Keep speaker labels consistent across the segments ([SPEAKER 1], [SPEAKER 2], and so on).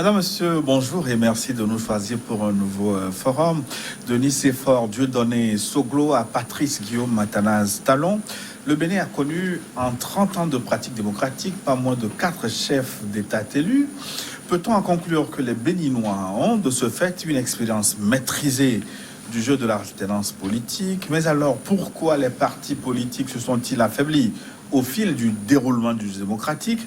[SPEAKER 1] Madame, Monsieur, bonjour et merci de nous choisir pour un nouveau forum. Denis Sefor, Dieudonné Soglo à Patrice Guillaume Matanaz Talon. Le Bénin a connu en 30 ans de pratique démocratique pas moins de 4 chefs d'État élus. Peut-on en conclure que les Béninois ont de ce fait une expérience maîtrisée du jeu de l'alternance politique? Mais alors, pourquoi les partis politiques se sont-ils affaiblis au fil du déroulement du jeu démocratique?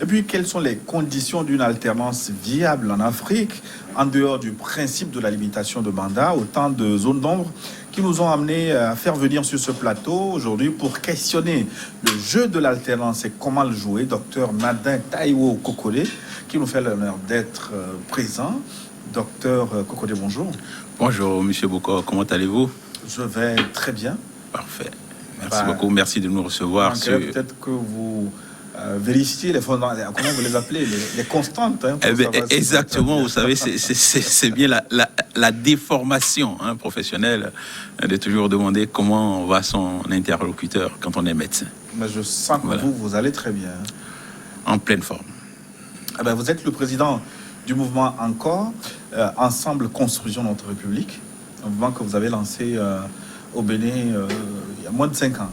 [SPEAKER 1] Et puis, quelles sont les conditions d'une alternance viable en Afrique, en dehors du principe de la limitation de mandat, autant de zones d'ombre qui nous ont amenés à faire venir sur ce plateau aujourd'hui pour questionner le jeu de l'alternance et comment le jouer. Docteur Nadin Taiwo Kokode, qui nous fait l'honneur d'être présent. Docteur Kokode, bonjour.
[SPEAKER 2] Bonjour, Monsieur Bokor, comment allez-vous?
[SPEAKER 1] Je vais très bien.
[SPEAKER 2] Parfait. Merci beaucoup, merci de nous recevoir.
[SPEAKER 1] Peut-être que vous vérifier les fondamentaux, comment vous les appelez, les constantes. Hein,
[SPEAKER 2] exactement, vous savez, c'est bien la déformation professionnelle de toujours demander comment va son interlocuteur quand on est médecin.
[SPEAKER 1] Mais je sens que vous allez très bien.
[SPEAKER 2] En pleine forme.
[SPEAKER 1] Ah ben, vous êtes le président du mouvement Encore, Ensemble Construisons Notre République, un mouvement que vous avez lancé au Bénin il y a moins de 5 ans. Hein.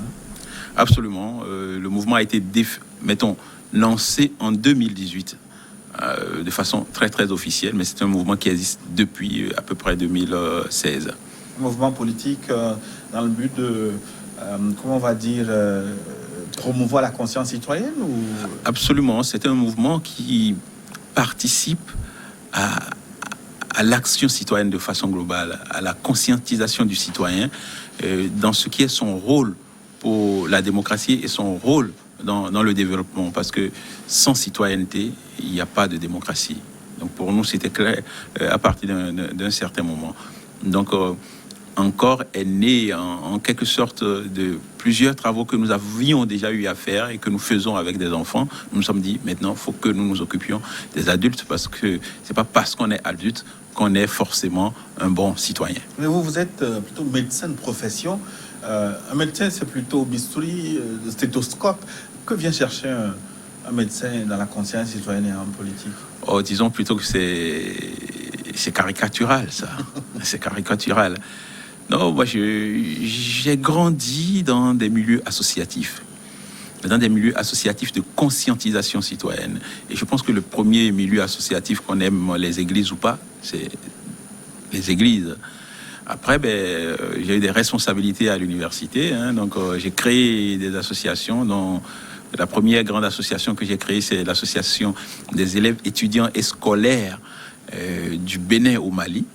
[SPEAKER 2] Absolument. Le mouvement a été, lancé en 2018 de façon très, très officielle, mais c'est un mouvement qui existe depuis à peu près 2016.
[SPEAKER 1] Un mouvement politique dans le but de, comment on va dire, promouvoir la conscience citoyenne ou...
[SPEAKER 2] Absolument. C'est un mouvement qui participe à l'action citoyenne de façon globale, à la conscientisation du citoyen dans ce qui est son rôle pour la démocratie et son rôle dans le développement, parce que sans citoyenneté, il n'y a pas de démocratie. Donc pour nous, c'était clair à partir d'un certain moment. Donc Encore est né en quelque sorte de plusieurs travaux que nous avions déjà eu à faire et que nous faisons avec des enfants. Nous nous sommes dit, maintenant, il faut que nous nous occupions des adultes, parce que c'est pas parce qu'on est adulte qu'on est forcément un bon citoyen.
[SPEAKER 1] Mais vous êtes plutôt médecin de profession. Un médecin, c'est plutôt bistouri, stéthoscope. Que vient chercher un médecin dans la conscience citoyenne et en politique?
[SPEAKER 2] Oh, disons plutôt que c'est caricatural, ça. C'est caricatural. Non, moi, j'ai grandi dans des milieux associatifs. Dans des milieux associatifs de conscientisation citoyenne. Et je pense que le premier milieu associatif, qu'on aime les églises ou pas, c'est les églises. Après, j'ai eu des responsabilités à l'université, donc j'ai créé des associations, dont la première grande association que j'ai créée, c'est l'association des élèves étudiants et scolaires du Bénin au Mali,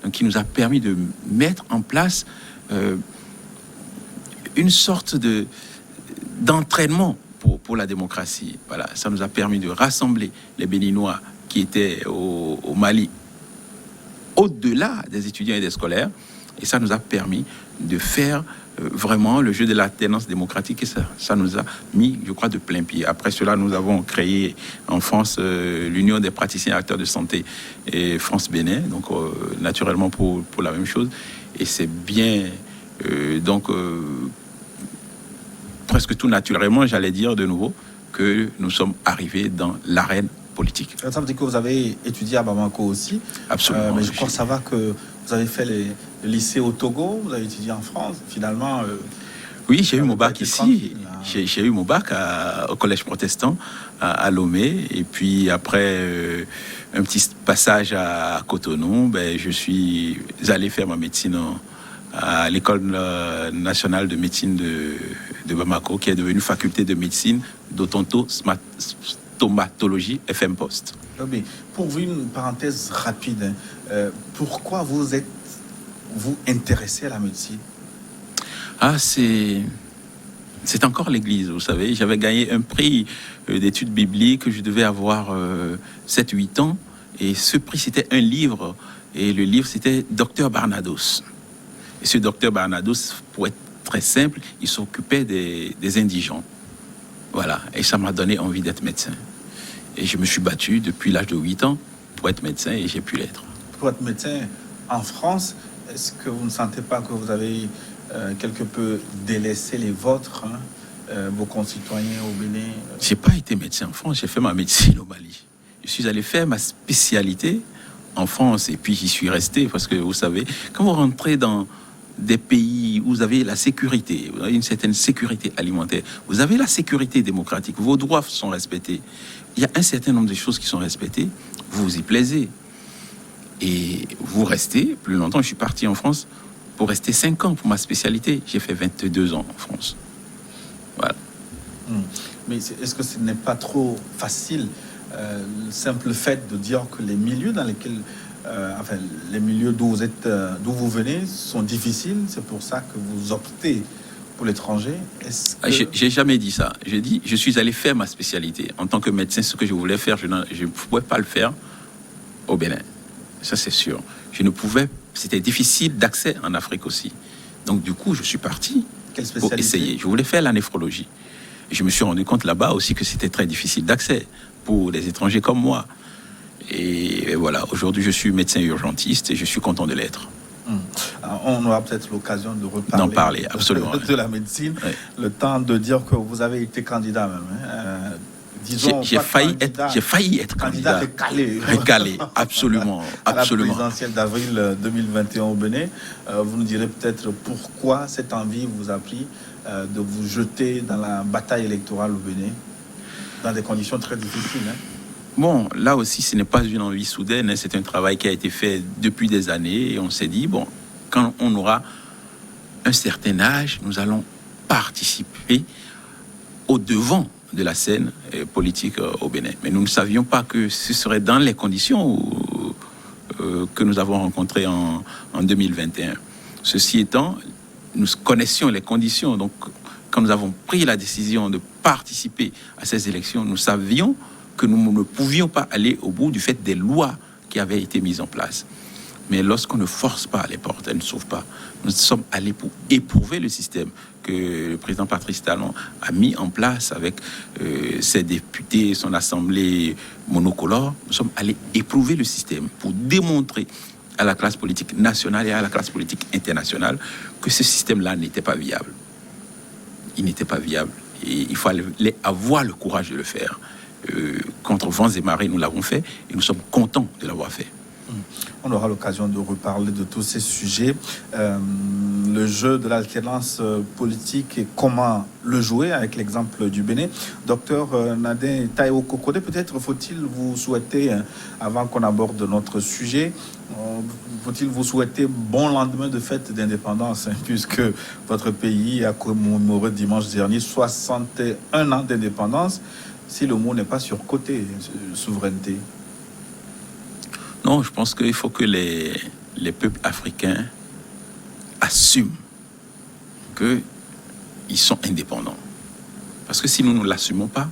[SPEAKER 2] donc qui nous a permis de mettre en place une sorte d'entraînement pour la démocratie. Voilà, ça nous a permis de rassembler les Béninois qui étaient au Mali au-delà des étudiants et des scolaires, et ça nous a permis de faire vraiment le jeu de l'alternance démocratique, et ça nous a mis, je crois, de plein pied. Après cela, nous avons créé en France l'Union des praticiens et acteurs de santé et France-Bénin, donc naturellement pour la même chose, et c'est bien, presque tout naturellement, j'allais dire de nouveau, que nous sommes arrivés dans l'arène politique.
[SPEAKER 1] Ça veut dire que vous avez étudié à Bamako aussi.
[SPEAKER 2] Absolument.
[SPEAKER 1] Mais je crois savoir que vous avez fait le lycée au Togo, vous avez étudié en France, finalement.
[SPEAKER 2] Oui, j'ai eu mon bac ici. J'ai eu mon bac au collège protestant à Lomé. Et puis après un petit passage à Cotonou, je suis allé faire ma médecine à l'école nationale de médecine de Bamako, qui est devenue faculté de médecine d'odontostomatologie FM Post.
[SPEAKER 1] Mais pour vous, une parenthèse rapide, pourquoi vous intéressé à la médecine?
[SPEAKER 2] C'est encore l'Église, vous savez. J'avais gagné un prix d'études bibliques, je devais avoir 7-8 ans, et ce prix, c'était un livre, et le livre, c'était Docteur Barnados. Et ce Docteur Barnados, pour être très simple, il s'occupait des indigents. Voilà, et ça m'a donné envie d'être médecin. Et je me suis battu depuis l'âge de 8 ans pour être médecin, et j'ai pu l'être.
[SPEAKER 1] Pour être médecin en France, est-ce que vous ne sentez pas que vous avez quelque peu délaissé les vôtres, vos concitoyens au Bénin?
[SPEAKER 2] J'ai pas été médecin en France, j'ai fait ma médecine au Mali. je suis allé faire ma spécialité en France et puis j'y suis resté parce que vous savez, quand vous rentrez dans des pays où vous avez la sécurité, vous avez une certaine sécurité alimentaire, vous avez la sécurité démocratique, vos droits sont respectés, il y a un certain nombre de choses qui sont respectées, vous vous y plaisez. Et vous restez plus longtemps. Je suis parti en France pour rester 5 ans pour ma spécialité. J'ai fait 22 ans en France. Voilà.
[SPEAKER 1] Mais est-ce que ce n'est pas trop facile, le simple fait de dire que les milieux dans lesquels, les milieux d'où vous venez sont difficiles, c'est pour ça que vous optez pour l'étranger?
[SPEAKER 2] J'ai jamais dit ça. J'ai dit, je suis allé faire ma spécialité. En tant que médecin, ce que je voulais faire, je ne pouvais pas le faire au Bénin. Ça, c'est sûr. Je ne pouvais... C'était difficile d'accès en Afrique aussi. Donc, du coup, je suis parti pour essayer. Je voulais faire la néphrologie. Et je me suis rendu compte là-bas aussi que c'était très difficile d'accès pour les étrangers comme moi. Et voilà, aujourd'hui, je suis médecin urgentiste et je suis content de l'être.
[SPEAKER 1] Alors, on aura peut-être l'occasion de reparler
[SPEAKER 2] d'en parler, absolument,
[SPEAKER 1] de la médecine. Oui. Le temps de dire que vous avez été candidat même. Disons,
[SPEAKER 2] j'ai failli être candidat recalé, absolument,
[SPEAKER 1] à la présidentielle d'avril 2021 au Bénin. Vous nous direz peut-être pourquoi cette envie vous a pris de vous jeter dans la bataille électorale au Bénin, dans des conditions très difficiles.
[SPEAKER 2] Bon, là aussi, ce n'est pas une envie soudaine, c'est un travail qui a été fait depuis des années et on s'est dit, bon, quand on aura un certain âge, nous allons participer au devant de la scène politique au Bénin. Mais nous ne savions pas que ce serait dans les conditions que nous avons rencontrées en 2021. Ceci étant, nous connaissions les conditions. Donc, quand nous avons pris la décision de participer à ces élections, nous savions que nous ne pouvions pas aller au bout du fait des lois qui avaient été mises en place. Mais lorsqu'on ne force pas les portes, elles ne s'ouvrent pas. Nous sommes allés pour éprouver le système que le président Patrice Talon a mis en place avec ses députés, son assemblée monocolore. Nous sommes allés éprouver le système pour démontrer à la classe politique nationale et à la classe politique internationale que ce système-là n'était pas viable. Il n'était pas viable. Et il fallait avoir le courage de le faire. Contre vents et marées, nous l'avons fait et nous sommes contents de l'avoir fait.
[SPEAKER 1] On aura l'occasion de reparler de tous ces sujets. Le jeu de l'alternance politique et comment le jouer avec l'exemple du Bénin. Docteur Nadin Taïwo Kokode, peut-être faut-il vous souhaiter, avant qu'on aborde notre sujet, faut-il vous souhaiter bon lendemain de fête d'indépendance, puisque votre pays a commémoré dimanche dernier 61 ans d'indépendance, si le mot n'est pas surcoté, souveraineté.
[SPEAKER 2] Non, je pense qu'il faut que les peuples africains assument qu'ils sont indépendants. Parce que si nous ne l'assumons pas,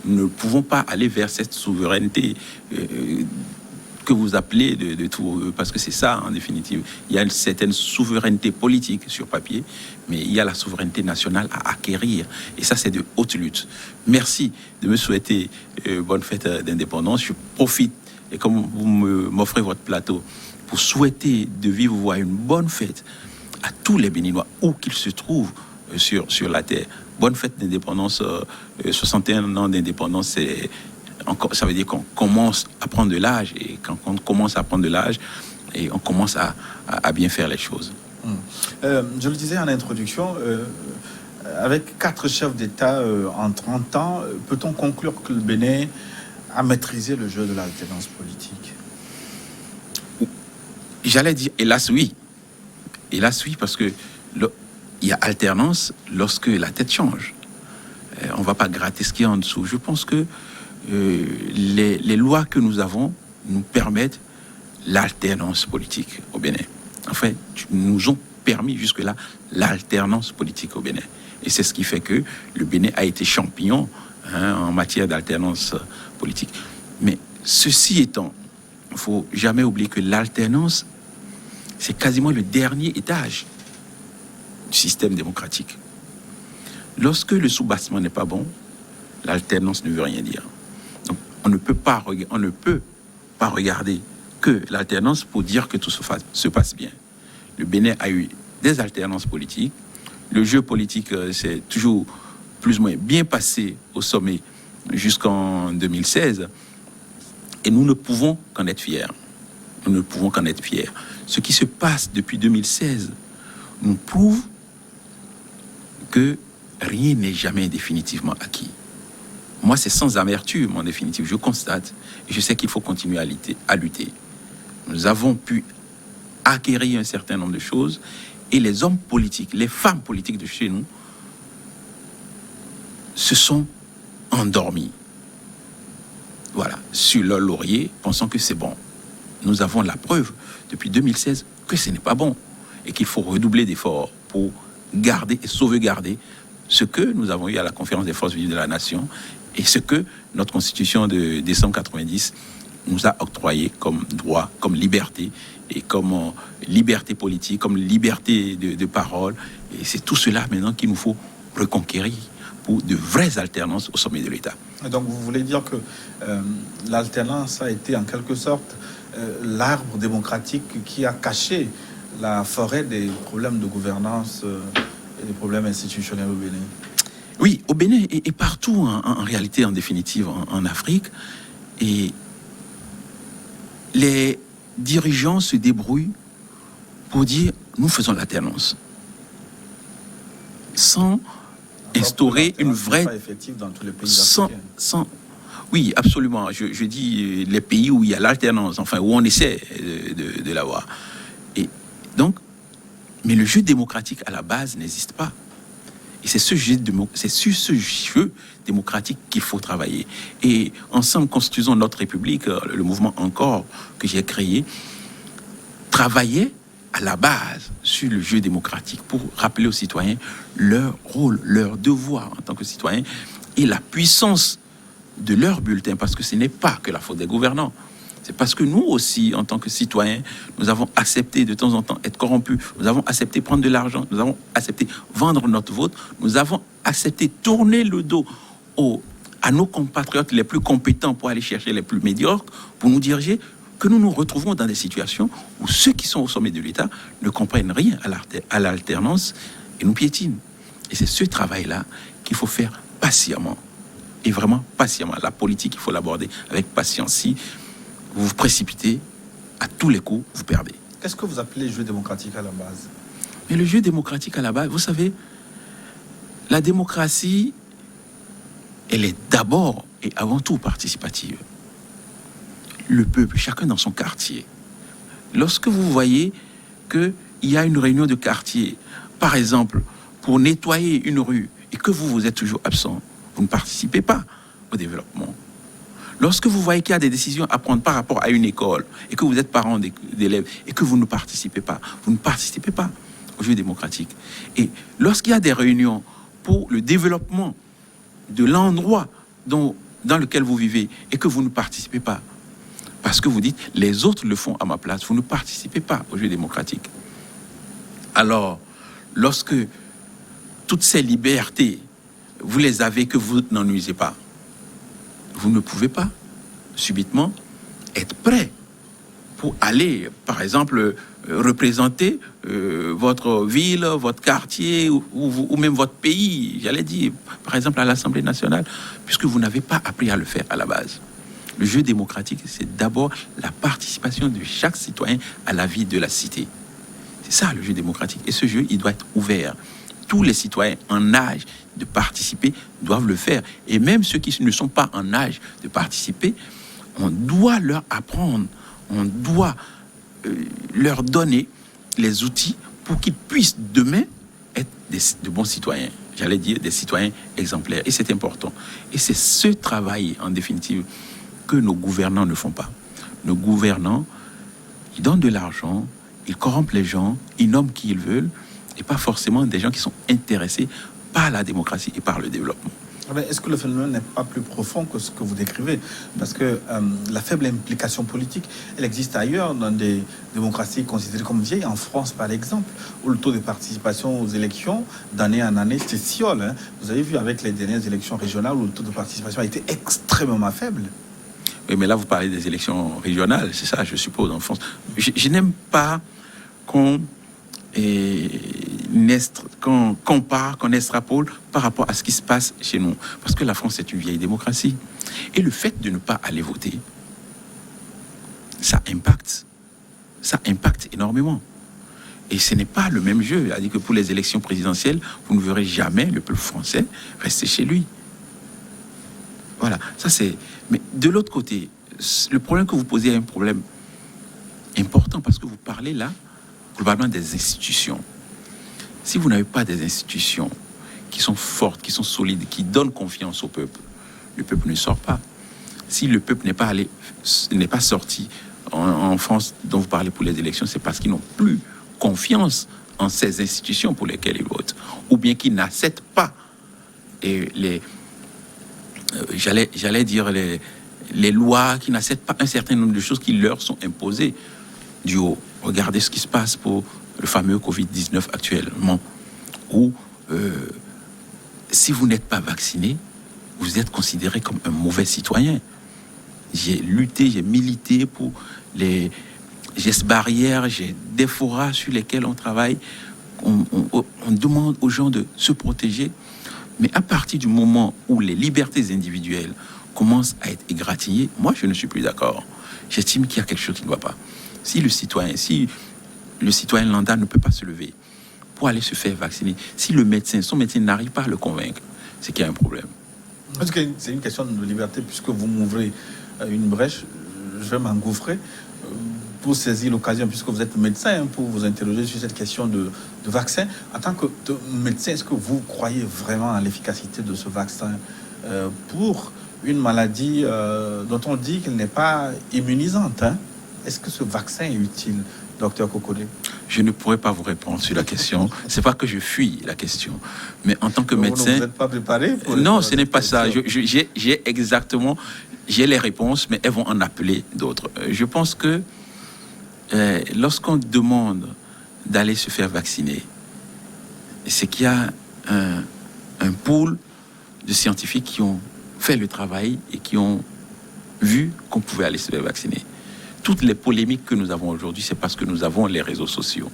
[SPEAKER 2] nous ne pouvons pas aller vers cette souveraineté que vous appelez de tout. Parce que c'est ça, en définitive. Il y a une certaine souveraineté politique sur papier, mais il y a la souveraineté nationale à acquérir. Et ça, c'est de haute lutte. Merci de me souhaiter bonne fête d'indépendance. Je profite. Et comme vous m'offrez votre plateau, pour souhaiter de vivre une bonne fête à tous les Béninois, où qu'ils se trouvent sur la terre. Bonne fête d'indépendance, 61 ans d'indépendance, ça veut dire qu'on commence à prendre de l'âge. Et quand on commence à prendre de l'âge, et on commence à bien faire les choses.
[SPEAKER 1] Je le disais en introduction, avec 4 chefs d'État en 30 ans, peut-on conclure que le Bénin à maîtriser le jeu de l'alternance politique?
[SPEAKER 2] J'allais dire, hélas oui. Hélas oui, parce que il y a alternance lorsque la tête change. On ne va pas gratter ce qu'il y a en dessous. Je pense que les lois que nous avons nous permettent l'alternance politique au Bénin. Enfin, nous ont permis jusque-là l'alternance politique au Bénin. Et c'est ce qui fait que le Bénin a été champion en matière d'alternance politique. Mais ceci étant, il ne faut jamais oublier que l'alternance, c'est quasiment le dernier étage du système démocratique. Lorsque le soubassement n'est pas bon, l'alternance ne veut rien dire. Donc, on ne peut pas regarder que l'alternance pour dire que tout se passe bien. Le Bénin a eu des alternances politiques. Le jeu politique s'est toujours plus ou moins bien passé au sommet jusqu'en 2016. Et nous ne pouvons qu'en être fiers. Nous ne pouvons qu'en être fiers. Ce qui se passe depuis 2016 nous prouve que rien n'est jamais définitivement acquis. Moi, c'est sans amertume, en définitive. Je constate et je sais qu'il faut continuer à lutter. Nous avons pu acquérir un certain nombre de choses et les hommes politiques, les femmes politiques de chez nous se sont endormis. Voilà, sur leur laurier, pensant que c'est bon. Nous avons la preuve depuis 2016 que ce n'est pas bon et qu'il faut redoubler d'efforts pour garder et sauvegarder ce que nous avons eu à la conférence des forces vives de la nation et ce que notre constitution de décembre 90 nous a octroyé comme droit, comme liberté et comme liberté politique, comme liberté de parole. Et c'est tout cela maintenant qu'il nous faut reconquérir pour de vraies alternances au sommet de l'État.
[SPEAKER 1] Et donc vous voulez dire que l'alternance a été en quelque sorte l'arbre démocratique qui a caché la forêt des problèmes de gouvernance et des problèmes institutionnels au Bénin?
[SPEAKER 2] Oui, au Bénin et partout en réalité, en définitive, en Afrique. Et les dirigeants se débrouillent pour dire nous faisons l'alternance sans instaurer une vraie
[SPEAKER 1] effective dans tous les pays africains.
[SPEAKER 2] Oui, absolument. Je dis les pays où il y a l'alternance, enfin où on essaie de l'avoir. Et donc, mais le jeu démocratique à la base n'existe pas. Et c'est sur ce jeu démocratique qu'il faut travailler. Et ensemble, construisons notre République, le mouvement Encore que j'ai créé, travaillait à la base sur le jeu démocratique pour rappeler aux citoyens leur rôle, leur devoir en tant que citoyens et la puissance de leur bulletin, parce que ce n'est pas que la faute des gouvernants. C'est parce que nous aussi, en tant que citoyens, nous avons accepté de temps en temps être corrompus, nous avons accepté prendre de l'argent, nous avons accepté vendre notre vote, nous avons accepté tourner le dos à nos compatriotes les plus compétents pour aller chercher les plus médiocres, pour nous diriger, que nous nous retrouvons dans des situations où ceux qui sont au sommet de l'État ne comprennent rien à l'alternance et nous piétinent. Et c'est ce travail-là qu'il faut faire patiemment, et vraiment patiemment. La politique, il faut l'aborder avec patience. Si vous vous précipitez, à tous les coups, vous perdez.
[SPEAKER 1] Qu'est-ce que vous appelez jeu démocratique à la base?
[SPEAKER 2] Mais le jeu démocratique à la base, vous savez, la démocratie, elle est d'abord et avant tout participative. Le peuple, chacun dans son quartier. Lorsque vous voyez qu'il y a une réunion de quartier, par exemple, pour nettoyer une rue, et que vous êtes toujours absent, vous ne participez pas au développement. Lorsque vous voyez qu'il y a des décisions à prendre par rapport à une école et que vous êtes parent d'élèves et que vous ne participez pas au jeu démocratique. Et lorsqu'il y a des réunions pour le développement de l'endroit dans lequel vous vivez et que vous ne participez pas, parce que vous dites les autres le font à ma place, vous ne participez pas au jeu démocratique. Alors, lorsque toutes ces libertés, vous les avez que vous n'en usez pas, vous ne pouvez pas subitement être prêt pour aller, par exemple, représenter votre ville, votre quartier ou même votre pays, j'allais dire, par exemple, à l'Assemblée nationale, puisque vous n'avez pas appris à le faire à la base. Le jeu démocratique, c'est d'abord la participation de chaque citoyen à la vie de la cité. C'est ça, le jeu démocratique. Et ce jeu, il doit être ouvert. Tous les citoyens en âge de participer doivent le faire. Et même ceux qui ne sont pas en âge de participer, on doit leur apprendre, on doit leur donner les outils pour qu'ils puissent demain être de bons citoyens. J'allais dire des citoyens exemplaires. Et c'est important. Et c'est ce travail, en définitive, que nos gouvernants ne font pas. Nos gouvernants, ils donnent de l'argent, ils corrompent les gens, ils nomment qui ils veulent, et pas forcément des gens qui sont intéressés par la démocratie et par le développement.
[SPEAKER 1] Est-ce que le phénomène n'est pas plus profond que ce que vous décrivez? Parce que la faible implication politique, elle existe ailleurs, dans des démocraties considérées comme vieilles, en France par exemple, où le taux de participation aux élections, d'année en année, s'étiole. Hein. Vous avez vu avec les dernières élections régionales où le taux de participation a été extrêmement faible.
[SPEAKER 2] Oui, mais là, vous parlez des élections régionales, c'est ça, je suppose, en France. Je n'aime pas qu'on compare, qu'on extrapole par rapport à ce qui se passe chez nous. Parce que la France est une vieille démocratie. Et le fait de ne pas aller voter, ça impacte énormément. Et ce n'est pas le même jeu. C'est-à-dire que pour les élections présidentielles, vous ne verrez jamais le peuple français rester chez lui. Voilà, ça c'est... Mais de l'autre côté, le problème que vous posez est un problème important parce que vous parlez là, globalement, des institutions. Si vous n'avez pas des institutions qui sont fortes, qui sont solides, qui donnent confiance au peuple, le peuple ne sort pas. Si le peuple n'est pas sorti en France, dont vous parlez pour les élections, c'est parce qu'ils n'ont plus confiance en ces institutions pour lesquelles ils votent, ou bien qu'ils n'acceptent pas j'allais dire les lois, qui n'acceptent pas un certain nombre de choses qui leur sont imposées du haut. Regardez ce qui se passe pour le fameux Covid-19 actuellement, où si vous n'êtes pas vacciné, vous êtes considéré comme un mauvais citoyen. J'ai lutté, j'ai milité pour les gestes barrières, j'ai des forats sur lesquels on travaille. On demande aux gens de se protéger. Mais à partir du moment où les libertés individuelles commencent à être égratignées, moi, je ne suis plus d'accord. J'estime qu'il y a quelque chose qui ne va pas. Si le citoyen lambda ne peut pas se lever pour aller se faire vacciner, si son médecin n'arrive pas à le convaincre, c'est qu'il y a un problème.
[SPEAKER 1] Parce que c'est une question de liberté, puisque vous m'ouvrez une brèche, je vais m'engouffrer pour saisir l'occasion, puisque vous êtes médecin, pour vous interroger sur cette question de vaccin. En tant que médecin, est-ce que vous croyez vraiment à l'efficacité de ce vaccin pour une maladie dont on dit qu'elle n'est pas immunisante, hein? Est-ce que ce vaccin est utile, docteur Kokode?
[SPEAKER 2] Je ne pourrais pas vous répondre sur la question. C'est pas que je fuis la question, mais en tant que médecin,
[SPEAKER 1] vous n'êtes pas préparé pour
[SPEAKER 2] non, ce n'est pas ça. J'ai les réponses, mais elles vont en appeler d'autres. Je pense que lorsqu'on demande d'aller se faire vacciner, c'est qu'il y a un pool de scientifiques qui ont fait le travail et qui ont vu qu'on pouvait aller se faire vacciner. Toutes les polémiques que nous avons aujourd'hui, c'est parce que nous avons les réseaux sociaux.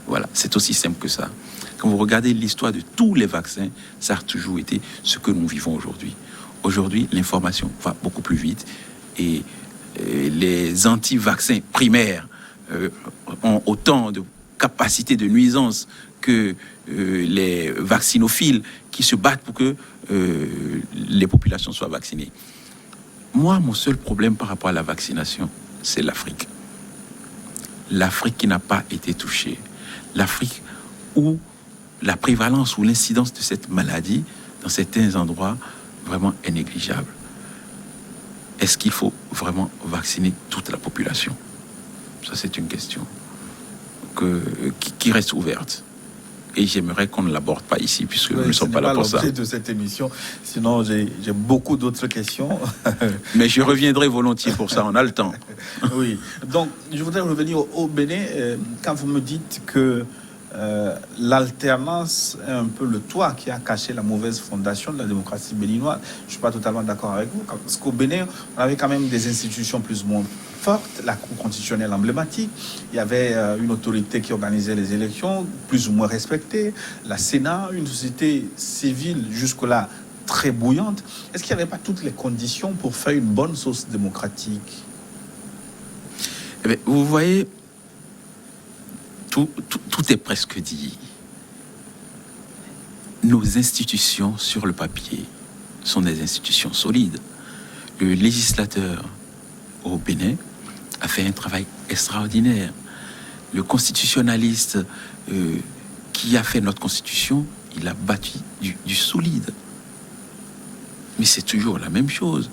[SPEAKER 2] Voilà, c'est aussi simple que ça. Quand vous regardez l'histoire de tous les vaccins, ça a toujours été ce que nous vivons aujourd'hui. Aujourd'hui, l'information va beaucoup plus vite et les anti-vaccins primaires ont autant de capacité de nuisance que les vaccinophiles qui se battent pour que les populations soient vaccinées. Moi, mon seul problème par rapport à la vaccination, c'est l'Afrique. L'Afrique qui n'a pas été touchée. L'Afrique où la prévalence ou l'incidence de cette maladie dans certains endroits vraiment est négligeable. Est-ce qu'il faut vraiment vacciner toute la population? Ça, c'est une question qui reste ouverte. Et j'aimerais qu'on ne l'aborde pas ici, puisque nous ne sommes pas là pour ça.
[SPEAKER 1] C'est l'objet de cette émission. Sinon, j'ai beaucoup d'autres questions.
[SPEAKER 2] Mais je reviendrai volontiers pour ça, on a le temps.
[SPEAKER 1] Oui. Donc, je voudrais revenir au Bénin. Quand vous me dites que l'alternance est un peu le toit qui a caché la mauvaise fondation de la démocratie béninoise, je ne suis pas totalement d'accord avec vous. Parce qu'au Bénin, on avait quand même des institutions plus ou moins forte, la Cour constitutionnelle emblématique, il y avait une autorité qui organisait les élections, plus ou moins respectée, la Sénat, une société civile jusque-là très bouillante. Est-ce qu'il n'y avait pas toutes les conditions pour faire une bonne sauce démocratique?
[SPEAKER 2] Eh bien, vous voyez, tout est presque dit. Nos institutions sur le papier sont des institutions solides. Le législateur au Bénin a fait un travail extraordinaire. Le constitutionnaliste qui a fait notre constitution, il a bâti du solide. Mais c'est toujours la même chose.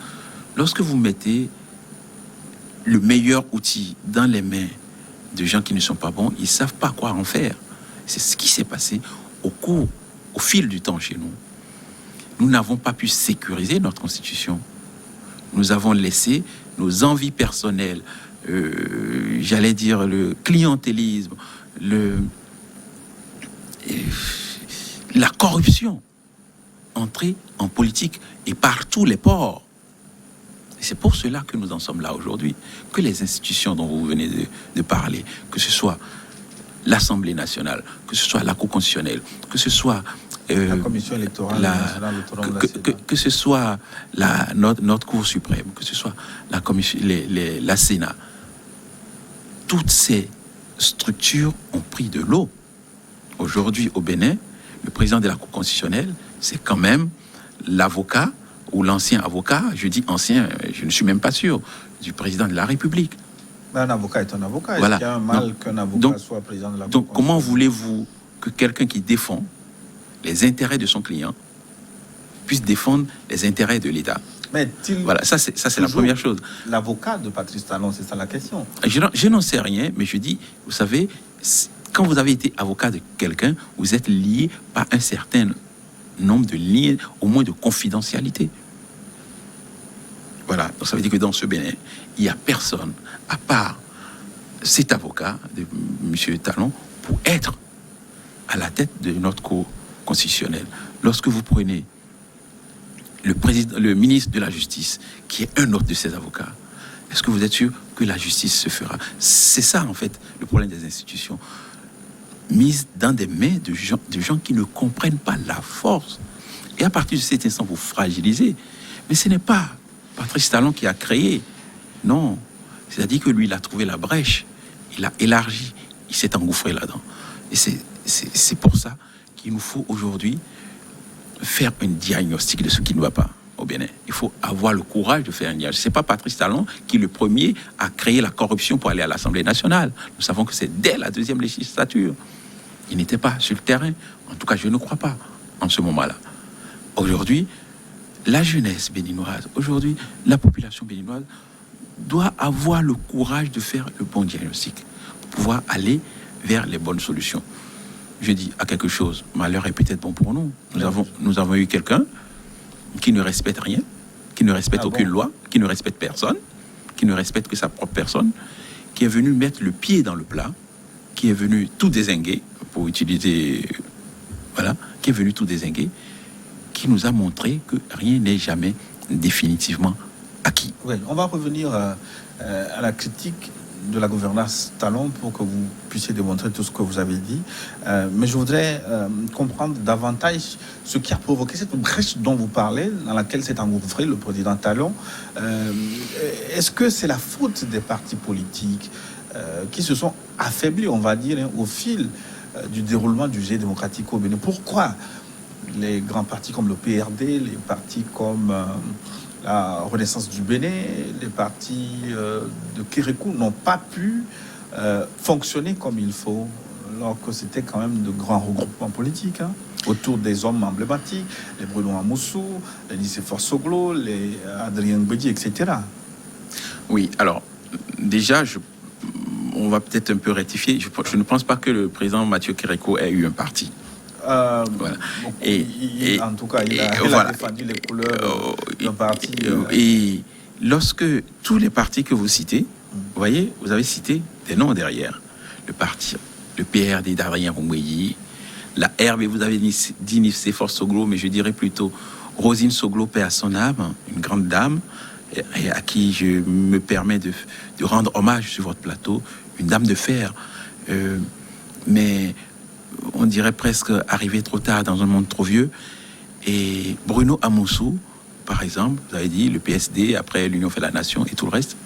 [SPEAKER 2] Lorsque vous mettez le meilleur outil dans les mains de gens qui ne sont pas bons, ils ne savent pas quoi en faire. C'est ce qui s'est passé au fil du temps chez nous. Nous n'avons pas pu sécuriser notre constitution. Nous avons laissé nos envies personnelles, j'allais dire le clientélisme, la corruption entrer en politique et par tous les pores. Et c'est pour cela que nous en sommes là aujourd'hui, que les institutions dont vous venez de parler, que ce soit l'Assemblée nationale, que ce soit la Cour constitutionnelle, que ce soit
[SPEAKER 1] la Commission électorale nationale autonome de la
[SPEAKER 2] que ce soit notre Cour suprême, que ce soit la Commission, la Sénat, toutes ces structures ont pris de l'eau. Aujourd'hui, au Bénin, le président de la Cour constitutionnelle, c'est quand même l'avocat ou l'ancien avocat, je dis ancien, je ne suis même pas sûr, du président de la République.
[SPEAKER 1] Mais un avocat est un avocat.
[SPEAKER 2] Voilà.
[SPEAKER 1] Est-ce qu'il y a un mal qu'un avocat soit président de la Cour
[SPEAKER 2] Donc, comment
[SPEAKER 1] constitutionnelle?
[SPEAKER 2] voulez-vous que quelqu'un qui défend les intérêts de son client puisse défendre les intérêts de l'État?
[SPEAKER 1] Mais
[SPEAKER 2] voilà, ça c'est la première chose.
[SPEAKER 1] L'avocat de Patrice Talon, c'est ça la question.
[SPEAKER 2] Je n'en sais rien, mais je dis, vous savez, quand vous avez été avocat de quelqu'un, vous êtes lié par un certain nombre de lignes, au moins de confidentialité. Voilà, donc ça veut dire que dans ce Bénin, il n'y a personne, à part cet avocat, de M. Talon, pour être à la tête de notre Cour constitutionnelle. Lorsque vous prenez le ministre de la Justice, qui est un autre de ces avocats, est-ce que vous êtes sûr que la justice se fera? C'est ça, en fait, le problème des institutions. Mises dans des mains de gens qui ne comprennent pas la force. Et à partir de cet instant, vous fragilisez. Mais ce n'est pas Patrice Talon qui a créé. Non. C'est-à-dire que lui, il a trouvé la brèche. Il a élargi. Il s'est engouffré là-dedans. Et c'est pour ça qu'il nous faut aujourd'hui faire un diagnostic de ce qui ne va pas au Bénin. Il faut avoir le courage de faire un diagnostic. Ce n'est pas Patrice Talon qui, le premier, a créé la corruption pour aller à l'Assemblée nationale. Nous savons que c'est dès la deuxième législature. Il n'était pas sur le terrain. En tout cas, je ne crois pas en ce moment-là. Aujourd'hui, la jeunesse béninoise, aujourd'hui, la population béninoise doit avoir le courage de faire le bon diagnostic pour pouvoir aller vers les bonnes solutions. Je dis à quelque chose, malheur est peut-être bon pour nous. Nous avons eu quelqu'un qui ne respecte rien, qui ne respecte aucune loi, qui ne respecte personne, qui ne respecte que sa propre personne, qui est venu mettre le pied dans le plat, qui est venu tout dézinguer, pour utiliser... Voilà, qui est venu tout dézinguer, qui nous a montré que rien n'est jamais définitivement acquis.
[SPEAKER 1] Oui, on va revenir à la critique de la gouvernance Talon pour que vous puissiez démontrer tout ce que vous avez dit. Mais je voudrais comprendre davantage ce qui a provoqué cette brèche dont vous parlez, dans laquelle s'est engouffré le président Talon. Est-ce que c'est la faute des partis politiques qui se sont affaiblis, on va dire, au fil du déroulement du jeu démocratique au Bénin? Pourquoi les grands partis comme le PRD, les partis comme la Renaissance du Bénin, les partis de Kérékou n'ont pas pu fonctionner comme il faut, alors que c'était quand même de grands regroupements politiques, hein, autour des hommes emblématiques, les Bruno Amoussou, les Nicéphore Soglo, les Adrien Gbedi, etc.
[SPEAKER 2] Oui, alors, déjà, on va peut-être un peu rectifier. Je ne pense pas que le président Mathieu Kérékou ait eu un parti.
[SPEAKER 1] Voilà. En tout cas, il a défendu les couleurs d'un parti.
[SPEAKER 2] Et lorsque tous les partis que vous citez, vous voyez, vous avez cité des noms derrière. Le parti, le PRD d'Adrien Roumbouilly, la RB, vous avez dit Nicéphore Soglo, mais je dirais plutôt Rosine Soglo, paix à son âme, une grande dame, et à qui je me permets de rendre hommage sur votre plateau, une dame de fer. Mais on dirait presque arrivé trop tard dans un monde trop vieux. Et Bruno Amoussou, par exemple, vous avez dit le PSD, après l'Union fait la nation et tout le reste.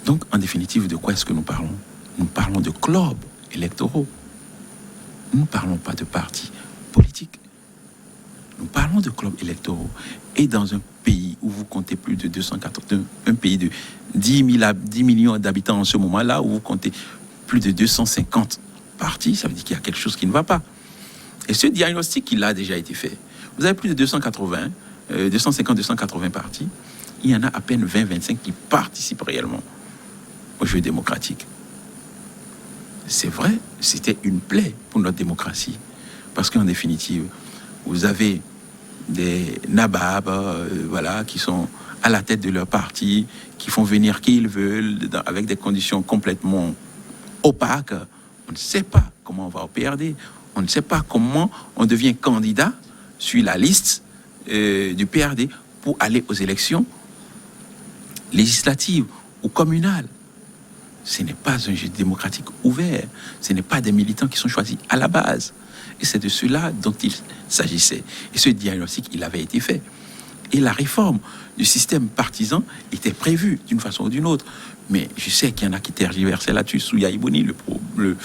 [SPEAKER 2] Donc, en définitive, de quoi est-ce que nous parlons? Nous parlons de clubs électoraux. Nous ne parlons pas de partis politiques. Nous parlons de clubs électoraux. Et dans un pays où vous comptez plus de 280, un pays de 10 millions d'habitants en ce moment-là, où vous comptez plus de 250 partis, ça veut dire qu'il y a quelque chose qui ne va pas. Et ce diagnostic, il a déjà été fait. Vous avez plus de 250-280 partis. Il y en a à peine 20-25 qui participent réellement au jeu démocratique. C'est vrai, c'était une plaie pour notre démocratie. Parce qu'en définitive, vous avez des nababs, voilà, qui sont à la tête de leur parti, qui font venir qui ils veulent, avec des conditions complètement opaques. On ne sait pas comment on va au PRD. On ne sait pas comment on devient candidat sur la liste du PRD pour aller aux élections législatives ou communales. Ce n'est pas un jeu démocratique ouvert. Ce n'est pas des militants qui sont choisis à la base. Et c'est de cela dont il s'agissait. Et ce diagnostic, il avait été fait. Et la réforme du système partisan était prévue d'une façon ou d'une autre. Mais je sais qu'il y en a qui tergiversaient là-dessus. Sous Yahya Boni, le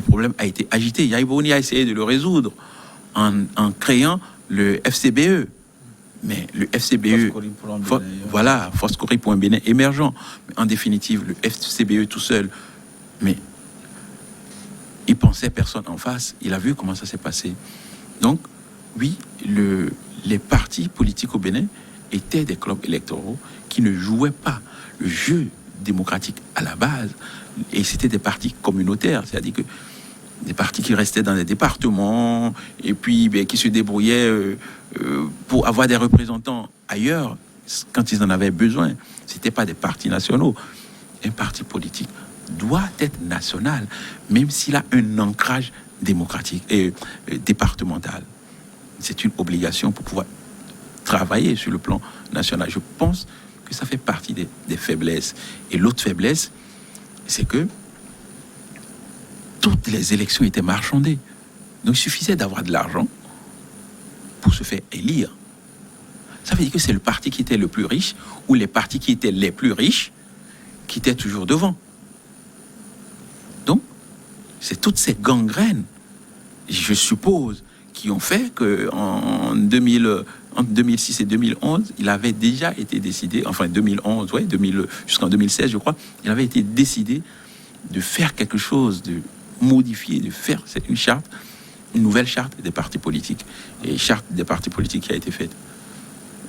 [SPEAKER 2] problème a été agité. Yahya Boni a essayé de le résoudre en créant le FCBE. Mais le FCBE, Force Cori pour un Bénin émergent. Mais en définitive, le FCBE tout seul, mais il pensait personne en face. Il a vu comment ça s'est passé. Donc, oui, les partis politiques au Bénin étaient des clubs électoraux qui ne jouaient pas le jeu démocratique à la base. Et c'était des partis communautaires, c'est-à-dire que des partis qui restaient dans les départements et puis qui se débrouillaient pour avoir des représentants ailleurs quand ils en avaient besoin. C'était pas des partis nationaux. Un parti politique doit être national, même s'il a un ancrage démocratique et départemental. C'est une obligation pour pouvoir travailler sur le plan national. Je pense que ça fait partie des faiblesses. Et l'autre faiblesse, c'est que toutes les élections étaient marchandées. Donc il suffisait d'avoir de l'argent pour se faire élire. Ça veut dire que c'est le parti qui était le plus riche ou les partis qui étaient les plus riches qui étaient toujours devant. Donc, c'est toutes ces gangrènes, je suppose, qui ont fait qu'en 2006 et 2011, il avait déjà été décidé, enfin 2011, ouais, jusqu'en 2016, je crois, il avait été décidé de faire quelque chose, de modifier, de faire une nouvelle charte des partis politiques. Et charte des partis politiques qui a été faite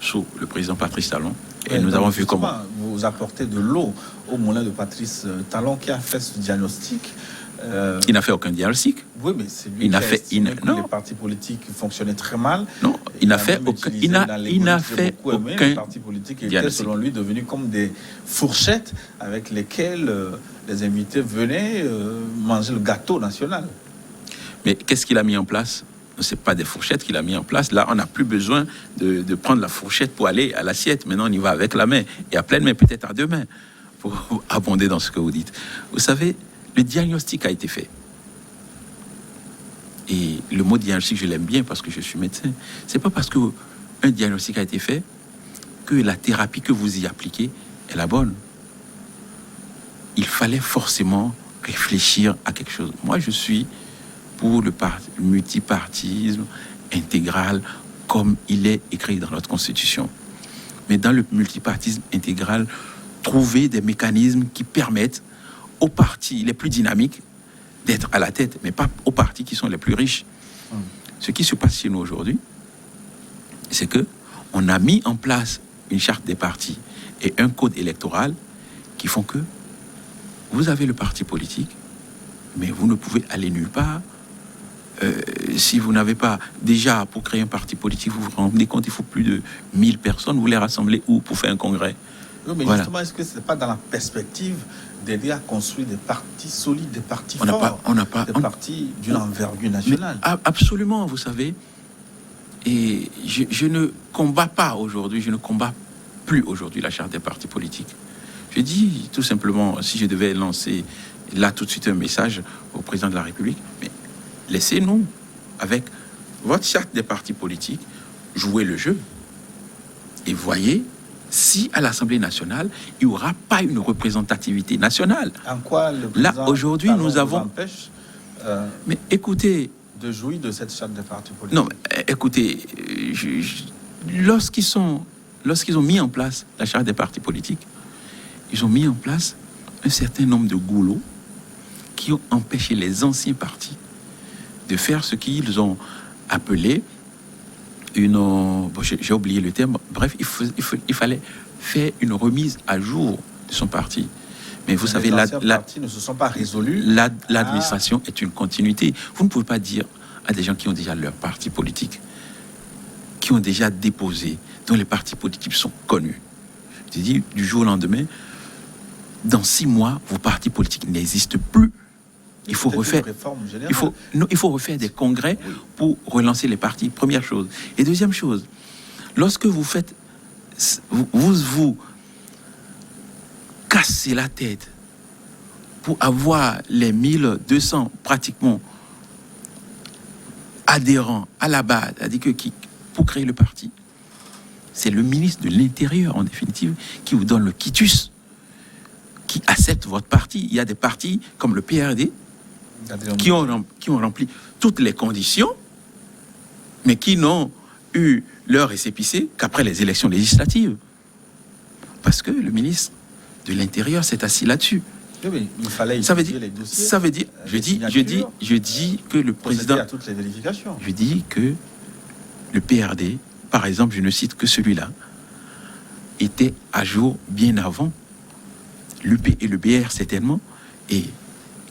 [SPEAKER 2] sous le président Patrice Talon. Et nous avons vu comment
[SPEAKER 1] vous apportez de l'eau au moulin de Patrice Talon qui a fait ce diagnostic.
[SPEAKER 2] Il n'a fait aucun diagnostic.
[SPEAKER 1] Oui, mais c'est lui qui a estimé que les partis politiques fonctionnaient très mal.
[SPEAKER 2] Non, il n'a fait aucun. Il n'a fait aucun.
[SPEAKER 1] Les partis politiques étaient, selon lui, devenus comme des fourchettes avec lesquelles les invités venaient manger le gâteau national.
[SPEAKER 2] Mais qu'est-ce qu'il a mis en place? C'est pas des fourchettes qu'il a mis en place. Là, on n'a plus besoin de prendre la fourchette pour aller à l'assiette. Maintenant, on y va avec la main. Et à pleine main, peut-être à deux mains, pour abonder dans ce que vous dites. Vous savez, le diagnostic a été fait. Et le mot diagnostic, je l'aime bien parce que je suis médecin. C'est pas parce qu'un diagnostic a été fait que la thérapie que vous y appliquez est la bonne. Il fallait forcément réfléchir à quelque chose. Moi, je suis pour le multipartisme intégral comme il est écrit dans notre Constitution. Mais dans le multipartisme intégral, trouver des mécanismes qui permettent aux partis les plus dynamiques d'être à la tête, mais pas aux partis qui sont les plus riches. Ce qui se passe chez nous aujourd'hui, c'est que on a mis en place une charte des partis et un code électoral qui font que vous avez le parti politique, mais vous ne pouvez aller nulle part. Si vous n'avez pas déjà, pour créer un parti politique, vous vous rendez compte, il faut plus de 1000 personnes, vous les rassemblez où pour faire un congrès?
[SPEAKER 1] Oui, mais justement, est-ce que ce n'est pas dans la perspective d'aider à construire des partis solides, des partis forts, des partis d'une envergure nationale?
[SPEAKER 2] Absolument, vous savez. Et je ne combats pas aujourd'hui, je ne combats plus aujourd'hui la charte des partis politiques. Je dis tout simplement, si je devais lancer là tout de suite un message au président de la République, mais laissez-nous, avec votre charte des partis politiques, jouer le jeu. Et voyez si à l'Assemblée nationale, il n'y aura pas une représentativité nationale.
[SPEAKER 1] En quoi le
[SPEAKER 2] là, aujourd'hui, nous avons...
[SPEAKER 1] empêche
[SPEAKER 2] mais écoutez...
[SPEAKER 1] de jouir de cette charte des partis politiques?
[SPEAKER 2] Non, mais écoutez, lorsqu'ils ont mis en place la charte des partis politiques, ils ont mis en place un certain nombre de goulots qui ont empêché les anciens partis de faire ce qu'ils ont appelé j'ai oublié le terme, bref, il fallait faire une remise à jour de son parti. Mais vous savez,
[SPEAKER 1] les partis ne se sont pas résolus.
[SPEAKER 2] L'administration est une continuité. Vous ne pouvez pas dire à des gens qui ont déjà leur parti politique, qui ont déjà déposé, dont les partis politiques sont connus. Je dis, du jour au lendemain, dans 6 mois, vos partis politiques n'existent plus. Il faut refaire des congrès pour relancer les partis, première chose. Et deuxième chose, lorsque vous faites, vous cassez la tête pour avoir les 1200 pratiquement adhérents à la base, c'est-à-dire pour créer le parti, C'est le ministre de l'Intérieur, en définitive, qui vous donne le quitus, qui accepte votre parti. Il y a des partis comme le PRD qui ont rempli toutes les conditions, mais qui n'ont eu leur récépissé qu'après les élections législatives. Parce que le ministre de l'Intérieur s'est assis là-dessus.
[SPEAKER 1] Oui, il fallait
[SPEAKER 2] ça veut dire,
[SPEAKER 1] les dossiers.
[SPEAKER 2] Ça veut dire, je dis que le président,
[SPEAKER 1] à toutes les vérifications.
[SPEAKER 2] Je dis que le PRD, par exemple, je ne cite que celui-là, était à jour bien avant l'UP et le BR certainement, et